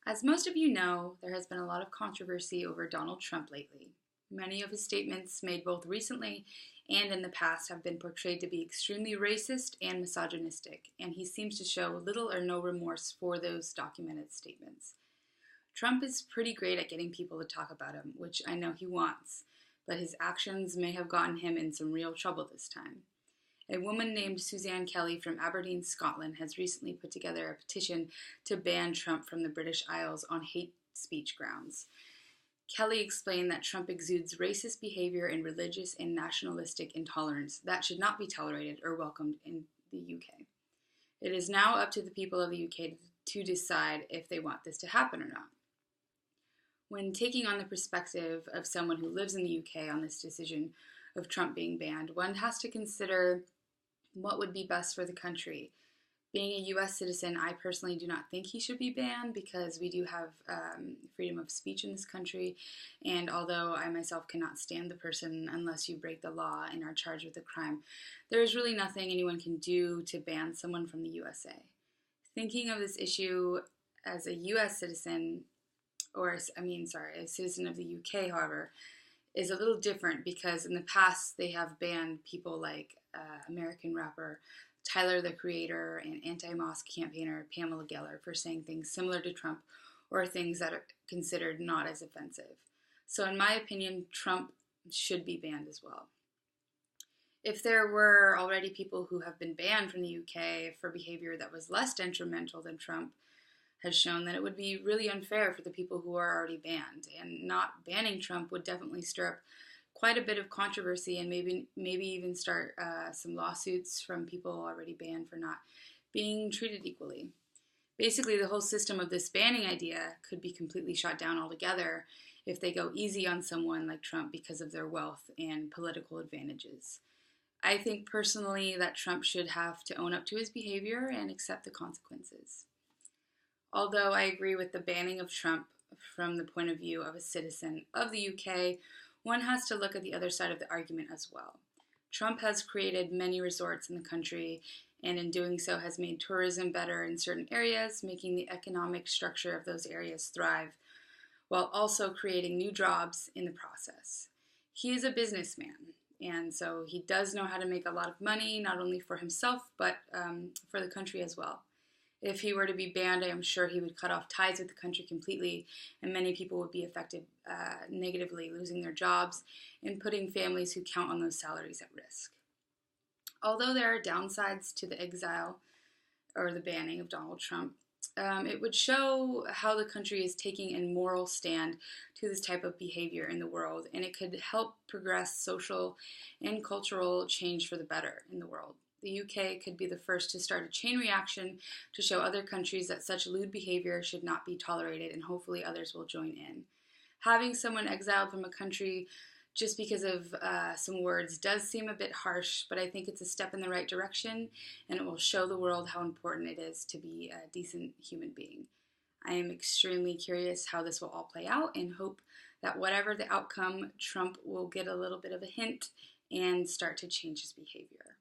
As most of you know, there has been a lot of controversy over Donald Trump lately. Many of his statements, made both recently and in the past, have been portrayed to be extremely racist and misogynistic, and he seems to show little or no remorse for those documented statements. Trump is pretty great at getting people to talk about him, which I know he wants, but his actions may have gotten him in some real trouble this time. A woman named Suzanne Kelly from Aberdeen, Scotland, has recently put together a petition to ban Trump from the British Isles on hate speech grounds. Kelly explained that Trump exudes racist behavior and religious and nationalistic intolerance that should not be tolerated or welcomed in the UK. It is now up to the people of the UK to decide if they want this to happen or not. When taking on the perspective of someone who lives in the UK on this decision of Trump being banned, one has to consider what would be best for the country. Being a US citizen, I personally do not think he should be banned because we do have freedom of speech in this country, and although I myself cannot stand the person unless you break the law and are charged with a crime, there is really nothing anyone can do to ban someone from the USA. Thinking of this issue as a US citizen, a citizen of the UK, however, is a little different because in the past they have banned people like American rapper Tyler, the Creator, and anti-mosque campaigner Pamela Geller for saying things similar to Trump or things that are considered not as offensive. So in my opinion, Trump should be banned as well. If there were already people who have been banned from the UK for behavior that was less detrimental than Trump has shown, then it would be really unfair for the people who are already banned. And not banning Trump would definitely stir up quite a bit of controversy and maybe even start some lawsuits from people already banned for not being treated equally. Basically, the whole system of this banning idea could be completely shot down altogether if they go easy on someone like Trump because of their wealth and political advantages. I think personally that Trump should have to own up to his behavior and accept the consequences. Although I agree with the banning of Trump from the point of view of a citizen of the UK, one has to look at the other side of the argument as well. Trump has created many resorts in the country, and in doing so has made tourism better in certain areas, making the economic structure of those areas thrive, while also creating new jobs in the process. He is a businessman, and so he does know how to make a lot of money, not only for himself, but for the country as well. If he were to be banned, I am sure he would cut off ties with the country completely, and many people would be affected negatively, losing their jobs and putting families who count on those salaries at risk. Although there are downsides to the exile or the banning of Donald Trump, it would show how the country is taking a moral stand to this type of behavior in the world, and it could help progress social and cultural change for the better in the world. The UK could be the first to start a chain reaction to show other countries that such lewd behavior should not be tolerated, and hopefully others will join in. Having someone exiled from a country just because of some words does seem a bit harsh, but I think it's a step in the right direction, and it will show the world how important it is to be a decent human being. I am extremely curious how this will all play out and hope that whatever the outcome, Trump will get a little bit of a hint and start to change his behavior.